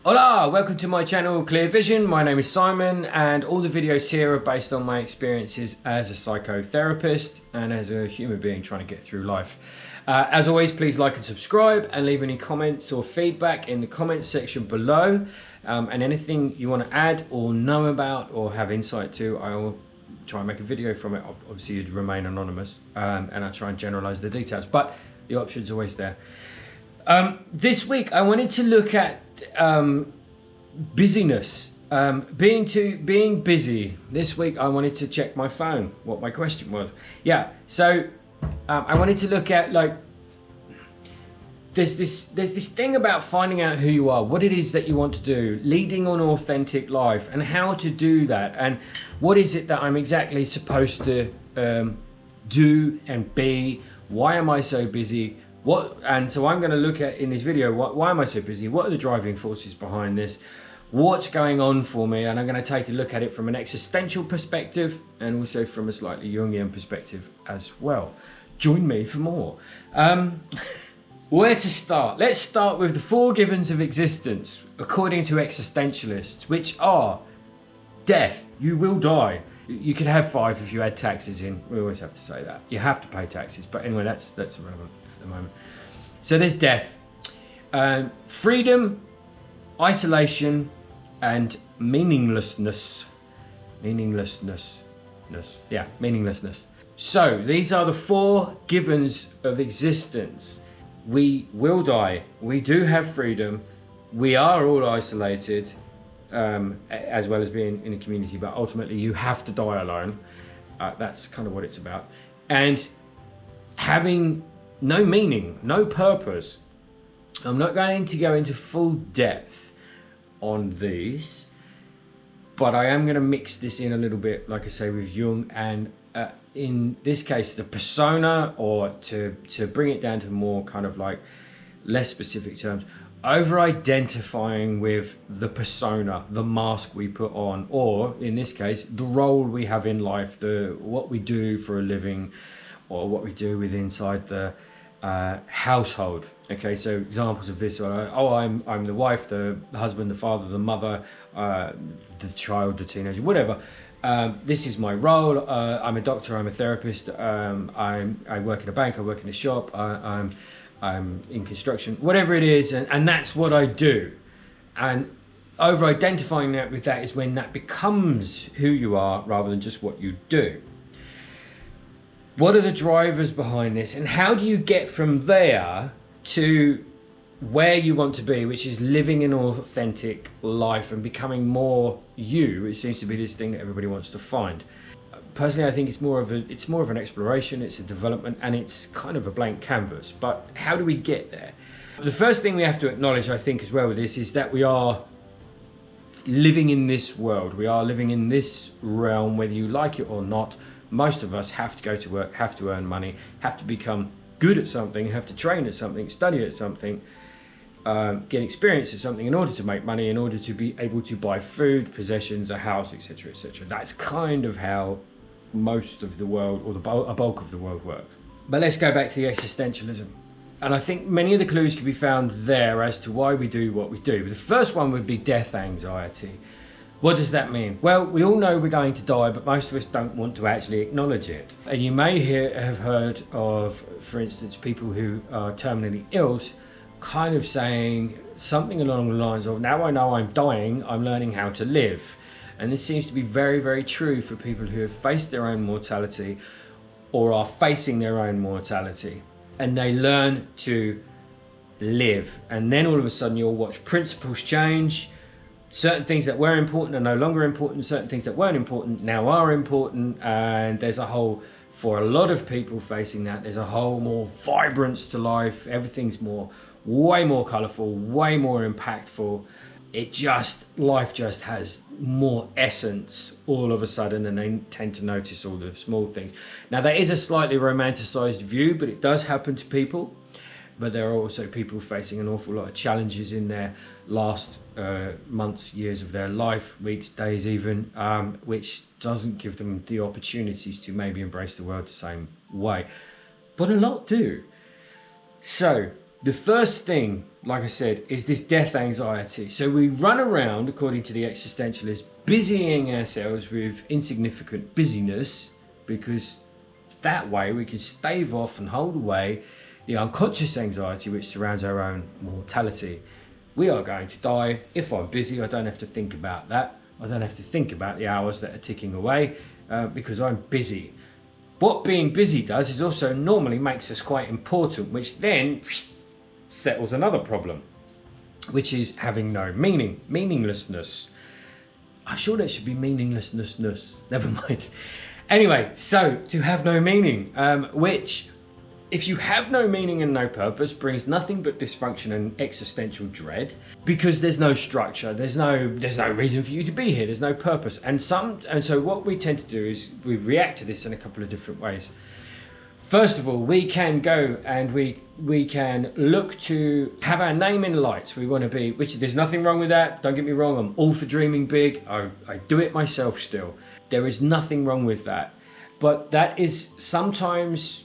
Hola, welcome to my channel Clear Vision. My name is Simon and all the videos here are based on my experiences as a psychotherapist and as a human being trying to get through life. As always, please like and subscribe and leave any comments or feedback in the comments section below. And anything you want to add or know about or have insight to, I will try and make a video from it. Obviously you'd remain anonymous and I'll try and generalize the details, but the option's always there. This week I wanted to look at busyness, being busy. This week I wanted to check my phone, what my question was. Yeah, so I wanted to look at, like, there's this thing about finding out who you are, what it is that you want to do, leading an authentic life, and how to do that, and what is it that I'm exactly supposed to do and be. Why am I so busy? And so I'm going to look at in this video, why am I so busy? What are the driving forces behind this? What's going on for me? And I'm going to take a look at it from an existential perspective and also from a slightly Jungian perspective as well. Join me for more. Where to start? Let's start with the four givens of existence, according to existentialists, which are death. You will die. You could have five if you add taxes in. We always have to say that. You have to pay taxes. But anyway, that's irrelevant at the moment. So there's death, freedom, isolation, and meaninglessness. Meaninglessness. So these are the four givens of existence. We will die. We do have freedom. We are all isolated, as well as being in a community, but ultimately you have to die alone. That's kind of what it's about. And having no meaning, no purpose. I'm not going to go into full depth on these, but I am going to mix this in a little bit, like I say, with Jung, and in this case the persona, or to bring it down to more kind of like less specific terms, over identifying with the persona, the mask we put on, or in this case the role we have in life, what we do for a living, or what we do with inside the household. Okay, so examples of this are, I'm the wife, the husband, the father, the mother, the child, the teenager, whatever. This is my role. I'm a doctor, I'm a therapist, I work in a bank, I work in a shop, I'm in construction, whatever it is, and that's what I do. And over identifying that with that is when that becomes who you are rather than just what you do. What are the drivers behind this, and how do you get from there to where you want to be, which is living an authentic life and becoming more you? It seems to be this thing that everybody wants to find. Personally, I think it's more of an exploration, it's a development, and it's kind of a blank canvas. But how do we get there? The first thing we have to acknowledge, I think, as well with this, is that we are living in this world. We are living in this realm, whether you like it or not. Most of us have to go to work, have to earn money, have to become good at something, have to train at something, study at something, get experience at something in order to make money, in order to be able to buy food, possessions, a house, etc., etc. That's kind of how most of the world, or a bulk of the world, works. But let's go back to the existentialism. And I think many of the clues can be found there as to why we do what we do. But the first one would be death anxiety. What does that mean? Well, we all know we're going to die, but most of us don't want to actually acknowledge it. And you may have heard of, for instance, people who are terminally ill kind of saying something along the lines of, now I know I'm dying, I'm learning how to live. And this seems to be very, very true for people who have faced their own mortality or are facing their own mortality. And they learn to live. And then all of a sudden you'll watch principles change. Certain things that were important are no longer important. Certain things that weren't important now are important. And there's a whole, for a lot of people facing that, there's a whole more vibrance to life. Everything's way more colourful, way more impactful. Life just has more essence all of a sudden, and they tend to notice all the small things. Now, that is a slightly romanticized view, but it does happen to people. But there are also people facing an awful lot of challenges in their last months, years of their life, weeks, days even, which doesn't give them the opportunities to maybe embrace the world the same way. But a lot do. So The first thing, like I said, is this death anxiety. So we run around, according to the existentialists, busying ourselves with insignificant busyness, because that way we can stave off and hold away the unconscious anxiety which surrounds our own mortality. We are going to die. If I'm busy, I don't have to think about that. I don't have to think about the hours that are ticking away because I'm busy. What being busy does is also normally makes us quite important, which then settles another problem, which is having no meaning, meaninglessness. I'm sure that should be meaninglessness. Never mind. Anyway, so to have no meaning, which, if you have no meaning and no purpose, brings nothing but dysfunction and existential dread, because there's no structure, there's no reason for you to be here, there's no purpose, and so what we tend to do is we react to this in a couple of different ways. First of all, we can go and we can look to have our name in lights. We want to be, which there's nothing wrong with that. Don't get me wrong. I'm all for dreaming big. I do it myself still. There is nothing wrong with that. But that is sometimes,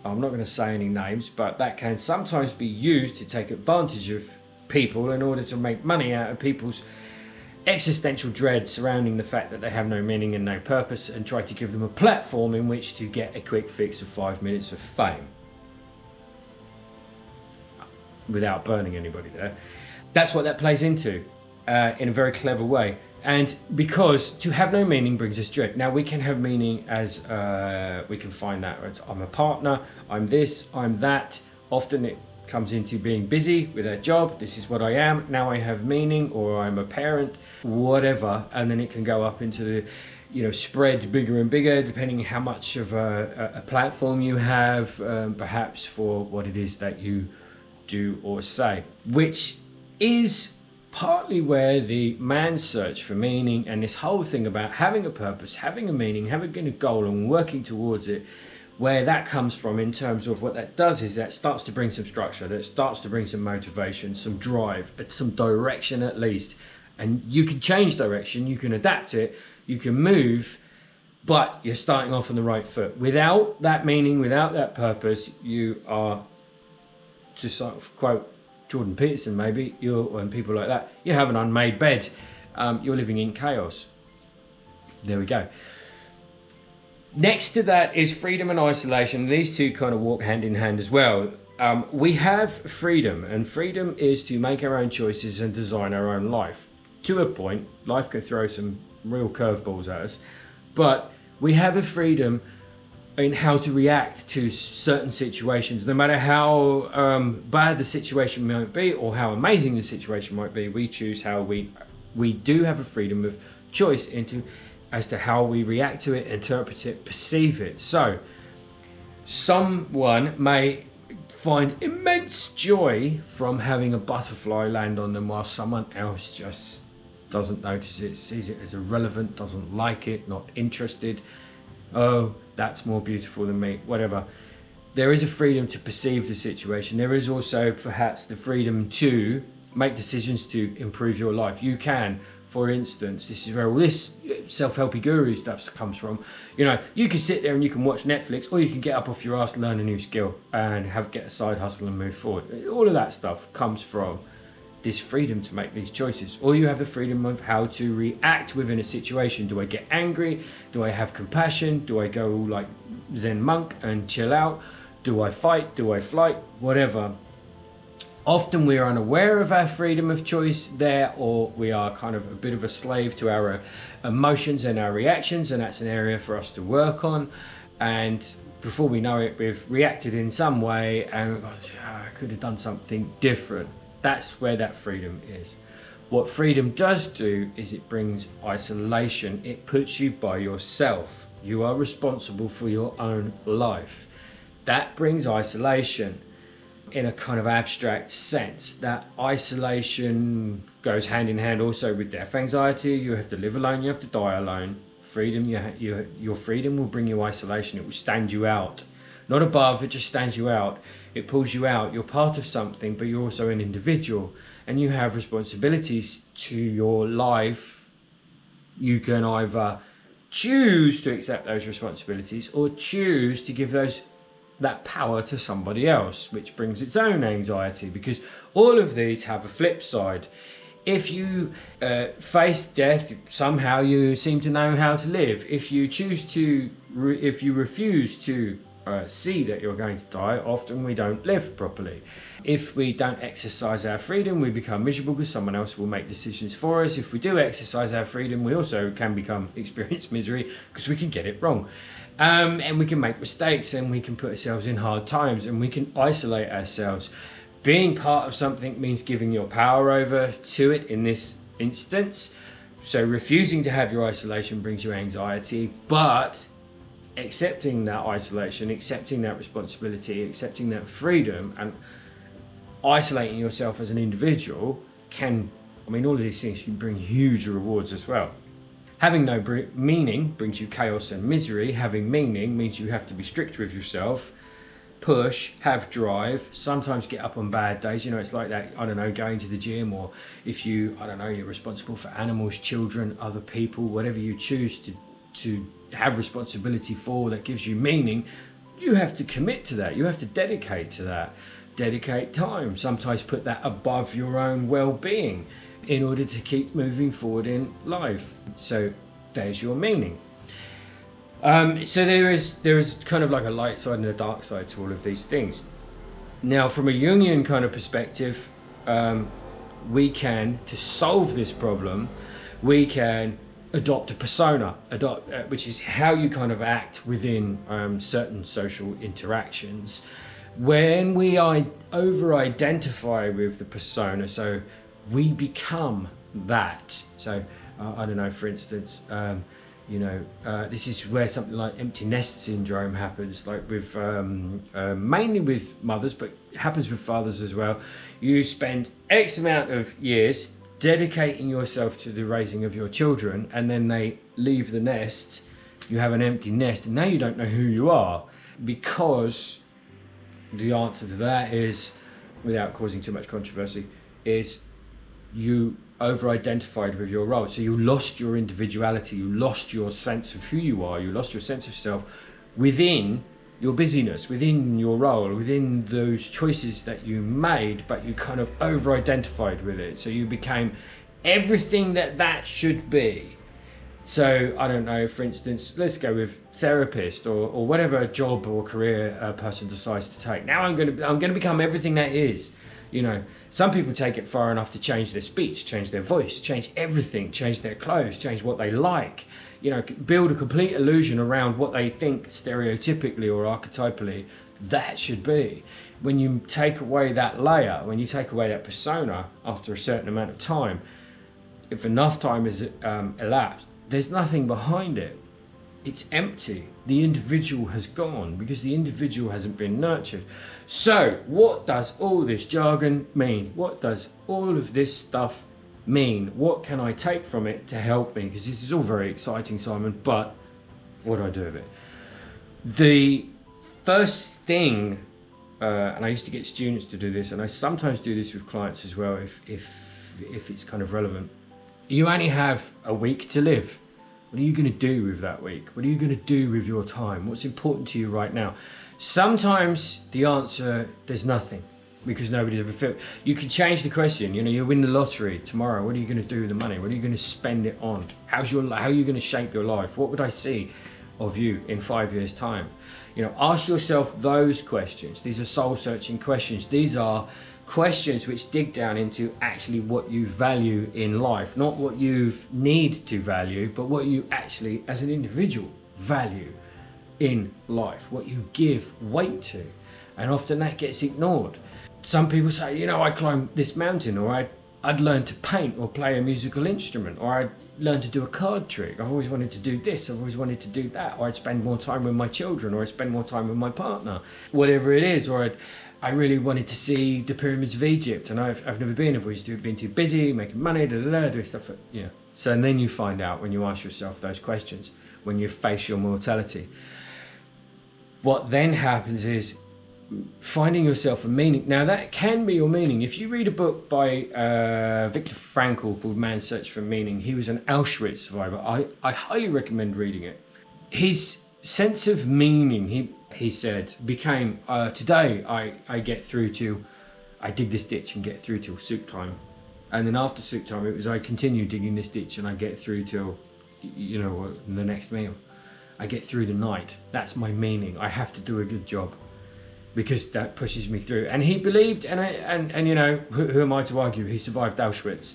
I'm not going to say any names, but that can sometimes be used to take advantage of people in order to make money out of people's existential dread surrounding the fact that they have no meaning and no purpose, and try to give them a platform in which to get a quick fix of 5 minutes of fame without burning anybody there. That's what that plays into in a very clever way. And because to have no meaning brings us dread. Now we can have meaning as we can find that as I'm a partner, I'm this, I'm that. Often it comes into being busy with a job. This is what I am. Now I have meaning, or I'm a parent, whatever. And then it can go up into the, spread bigger and bigger, depending how much of a platform you have, perhaps for what it is that you do or say, which is partly where the man's search for meaning and this whole thing about having a purpose, having a meaning, having a goal and working towards it, where that comes from in terms of what that does is that starts to bring some structure, that starts to bring some motivation, some drive, some direction at least. And you can change direction, you can adapt it, you can move, but you're starting off on the right foot. Without that meaning, without that purpose, you are, to sort of quote Jordan Peterson maybe, and people like that, you have an unmade bed. You're living in chaos. There we go. Next to that is freedom and isolation. These two kind of walk hand in hand as well. We have freedom, and freedom is to make our own choices and design our own life. To a point, life can throw some real curveballs at us, but we have a freedom in how to react to certain situations. No matter how bad the situation might be or how amazing the situation might be, we choose how we do have a freedom of choice as to how we react to it, interpret it, perceive it. So someone may find immense joy from having a butterfly land on them, while someone else just doesn't notice it, sees it as irrelevant, doesn't like it, not interested. Oh, that's more beautiful than me, whatever. There is a freedom to perceive the situation. There is also perhaps the freedom to make decisions to improve your life. You can, for instance, this is where all this self-helpy guru stuff comes from. You can sit there and you can watch Netflix, or you can get up off your ass, learn a new skill, and get a side hustle and move forward. All of that stuff comes from this freedom to make these choices. Or you have the freedom of how to react within a situation. Do I get angry? Do I have compassion? Do I go like Zen monk and chill out? Do I fight? Do I flight? Whatever. Often we are unaware of our freedom of choice there, or we are kind of a bit of a slave to our emotions and our reactions, and that's an area for us to work on. And before we know it, we've reacted in some way and I could have done something different. That's where that freedom is. What freedom does do is it brings isolation. It puts you by yourself. You are responsible for your own life. That brings isolation in a kind of abstract sense. That isolation goes hand in hand also with death anxiety. You have to live alone, you have to die alone. Freedom, your freedom will bring you isolation. It will stand you out. Not above, it just stands you out. It pulls you out. You're part of something, but you're also an individual, and you have responsibilities to your life. You can either choose to accept those responsibilities or choose to give those that power to somebody else, which brings its own anxiety, because all of these have a flip side. If you face death, somehow you seem to know how to live. If you choose to, if you refuse to see that you're going to die, often we don't live properly. If we don't exercise our freedom, we become miserable because someone else will make decisions for us. If we do exercise our freedom, we also can experience misery because we can get it wrong. And we can make mistakes, and we can put ourselves in hard times, and we can isolate ourselves. Being part of something means giving your power over to it in this instance. So refusing to have your isolation brings you anxiety, but accepting that isolation, accepting that responsibility, accepting that freedom, and isolating yourself as an individual can, all of these things can bring huge rewards as well. Having no meaning brings you chaos and misery. Having meaning means you have to be strict with yourself, push, have drive, sometimes get up on bad days. It's like that, going to the gym, or if you, you're responsible for animals, children, other people, whatever you choose to have responsibility for that gives you meaning, you have to commit to that. You have to dedicate to that. Dedicate time, sometimes put that above your own well-being in order to keep moving forward in life. So there's your meaning. So there is kind of like a light side and a dark side to all of these things. Now, from a Jungian kind of perspective, we can, to solve this problem, we can adopt a persona, which is how you kind of act within certain social interactions. When we over-identify with the persona, so we become that. So, for instance, this is where something like empty nest syndrome happens, like with mainly with mothers, but it happens with fathers as well. You spend X amount of years dedicating yourself to the raising of your children, and then they leave the nest, you have an empty nest, and now you don't know who you are, because the answer to that is, without causing too much controversy, is you over-identified with your role. So you lost your individuality, you lost your sense of who you are, you lost your sense of self within your busyness, within your role, within those choices that you made, but you kind of over-identified with it. So you became everything that should be. So, for instance, let's go with therapist or whatever job or career a person decides to take. Now I'm going to become everything that is. Some people take it far enough to change their speech, change their voice, change everything, change their clothes, change what they like, build a complete illusion around what they think stereotypically or archetypally that should be. When you take away that layer, when you take away that persona after a certain amount of time, if enough time has elapsed, there's nothing behind it. It's empty. The individual has gone because the individual hasn't been nurtured. So what does all this jargon mean? What does all of this stuff mean? What can I take from it to help me? Because this is all very exciting, Simon, but what do I do with it? The first thing, and I used to get students to do this, and I sometimes do this with clients as well, if it's kind of relevant. You only have a week to live. What are you going to do with that week? What are you going to do with your time? What's important to you right now? Sometimes the answer, there's nothing, because nobody's ever felt. You can change the question. You win the lottery tomorrow. What are you going to do with the money? What are you going to spend it on? How are you going to shape your life? What would I see of you in 5 years' time? Ask yourself those questions. These are soul-searching questions. These are questions which dig down into actually what you value in life, not what you need to value, but what you actually, as an individual, value in life, what you give weight to. And often that gets ignored. Some people say, I'd climb this mountain, or I'd learn to paint or play a musical instrument, or I'd learn to do a card trick. I've always wanted to do this, I've always wanted to do that, or I'd spend more time with my children, or I'd spend more time with my partner, whatever it is, or I really wanted to see the pyramids of Egypt, and I've never been. I've always been too busy making money, doing stuff. So, and then you find out when you ask yourself those questions, when you face your mortality, what then happens is finding yourself a meaning. Now that can be your meaning. If you read a book by Viktor Frankl called Man's Search for Meaning, he was an Auschwitz survivor. I highly recommend reading it. His sense of meaning, he said, became, today I get through to, I dig this ditch and get through till soup time. And then after soup time, it was I continue digging this ditch and I get through till, you know, the next meal. I get through the night. That's my meaning. I have to do a good job because that pushes me through. And he believed, and you know, who am I to argue? He survived Auschwitz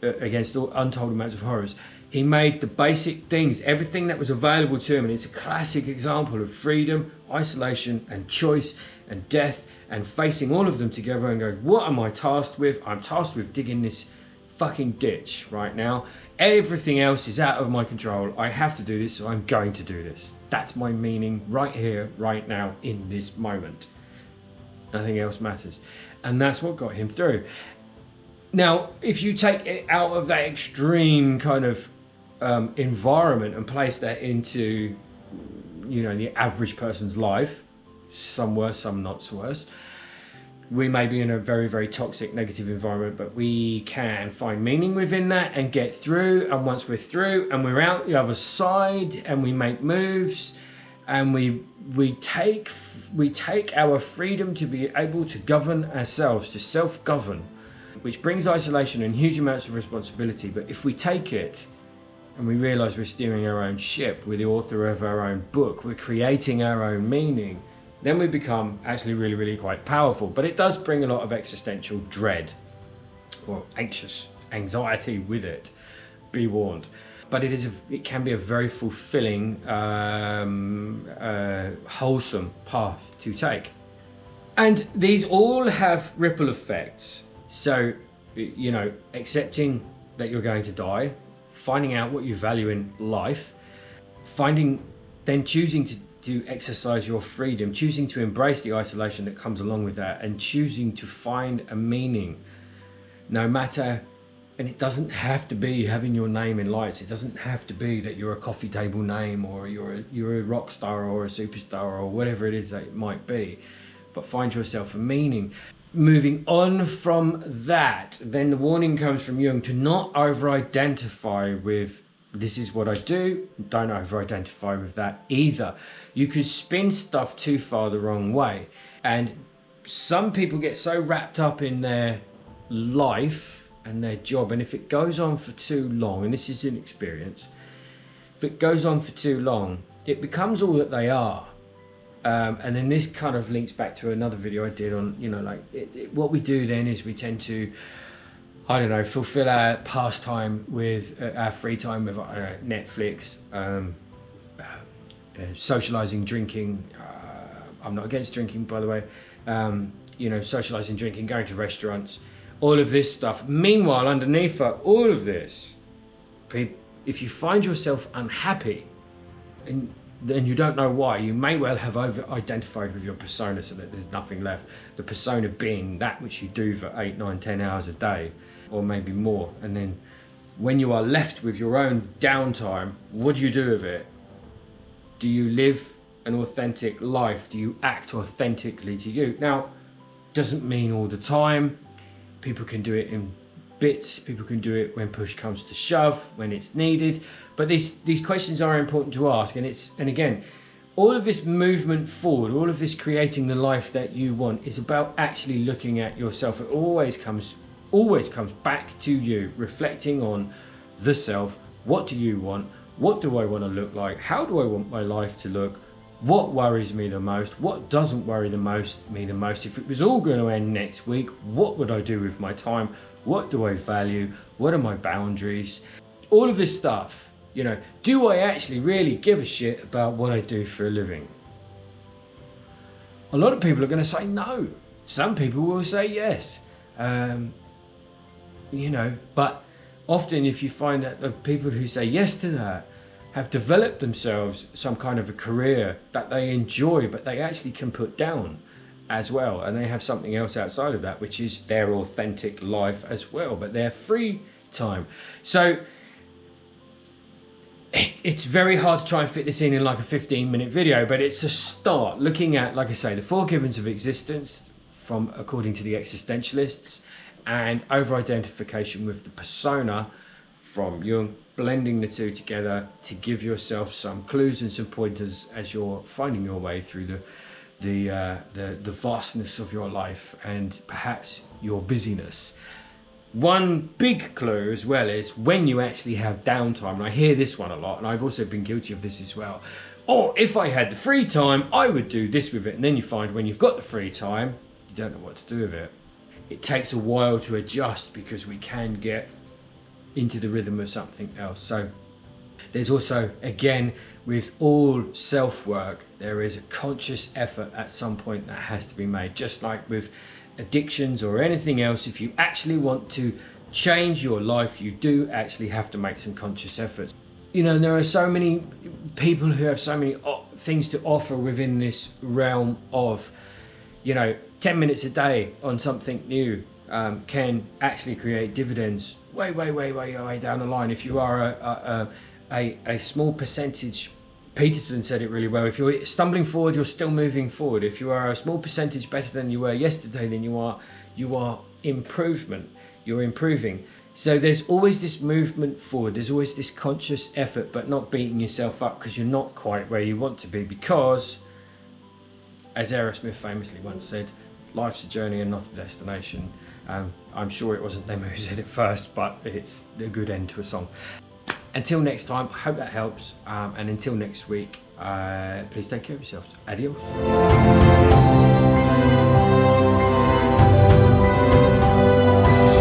against all untold amounts of horrors. He made the basic things, everything that was available to him, and it's a classic example of freedom, isolation, and choice, and death, and facing all of them together and going, what am I tasked with? I'm tasked with digging this fucking ditch right now. Everything else is out of my control. I have to do this, so I'm going to do this. That's my meaning right here, right now, in this moment. Nothing else matters. And that's what got him through. Now, if you take it out of that extreme kind of environment and place that into, you know, the average person's life, some worse, some not so worse, we may be in a very, very toxic, negative environment, but we can find meaning within that and get through. And once we're through and we're out the other side and we make moves and we take our freedom to be able to govern ourselves, to self-govern, which brings isolation and huge amounts of responsibility. But if we take it and we realize we're steering our own ship, we're the author of our own book, we're creating our own meaning, then we become actually really, really quite powerful. But it does bring a lot of existential dread or anxiety with it, be warned. But it can be a very fulfilling, wholesome path to take. And these all have ripple effects. So, you know, accepting that you're going to die, finding out what you value in life, then choosing to exercise your freedom, choosing to embrace the isolation that comes along with that, and choosing to find a meaning, no matter, and it doesn't have to be having your name in lights. It doesn't have to be that you're a coffee table name or you're a rock star or a superstar or whatever it is that it might be, but find yourself a meaning. Moving on from that, then the warning comes from Jung to not over-identify with this is what I do. Don't over-identify with that either. You can spin stuff too far the wrong way. And some people get so wrapped up in their life and their job, and if it goes on for too long, and this is an experience, if it goes on for too long, it becomes all that they are. And then this kind of links back to another video I did on, you know, like what we do then is we tend to, I don't know, fulfill our pastime with our free time with Netflix, socializing, drinking. I'm not against drinking, by the way. You know, socializing, drinking, going to restaurants, all of this stuff. Meanwhile, underneath all of this, if you find yourself unhappy and then you don't know why, you may well have over-identified with your persona so that there's nothing left. The persona being that which you do for 8, 9, 10 hours a day, or maybe more. And then when you are left with your own downtime, what do you do with it? Do you live an authentic life? Do you act authentically to you? Now, doesn't mean all the time. People can do it in bits. People can do it when push comes to shove, when it's needed. But these questions are important to ask, and again, all of this movement forward, all of this creating the life that you want is about actually looking at yourself. It always comes back to you, reflecting on the self. What do you want? What do I want to look like? How do I want my life to look? What worries me the most? What doesn't worry me the most? If it was all going to end next week, what would I do with my time? What do I value? What are my boundaries? All of this stuff, you know, do I actually really give a shit about what I do for a living? A lot of people are going to say no. Some people will say yes. You know, but often if you find that the people who say yes to that have developed themselves some kind of a career that they enjoy, but they actually can put down as well, and they have something else outside of that, which is their authentic life as well, but their free time. So it's very hard to try and fit this in like a 15-minute video, but it's a start looking at, like I say, the 4 givens of existence from according to the existentialists, and over-identification with the persona from Jung, blending the two together to give yourself some clues and some pointers as you're finding your way through the vastness of your life and perhaps your busyness. One big clue as well is when you actually have downtime, and I hear this one a lot, and I've also been guilty of this as well. Or if I had the free time, I would do this with it. And then you find when you've got the free time, you don't know what to do with it. It takes a while to adjust because we can get into the rhythm of something else. So there's also, again, with all self-work, there is a conscious effort at some point that has to be made. Just like with addictions or anything else, if you actually want to change your life, you do actually have to make some conscious efforts. You know, there are so many people who have so many things to offer within this realm of, 10 minutes a day on something new can actually create dividends way down the line. If you are a small percentage, Peterson said it really well, if you're stumbling forward, you're still moving forward. If you are a small percentage better than you were yesterday, then you are improvement. You're improving. So there's always this movement forward. There's always this conscious effort, but not beating yourself up because you're not quite where you want to be. Because, as Aerosmith famously once said, life's a journey and not a destination. I'm sure it wasn't them who said it first, but it's a good end to a song. Until next time, I hope that helps. And until next week, please take care of yourselves. Adios.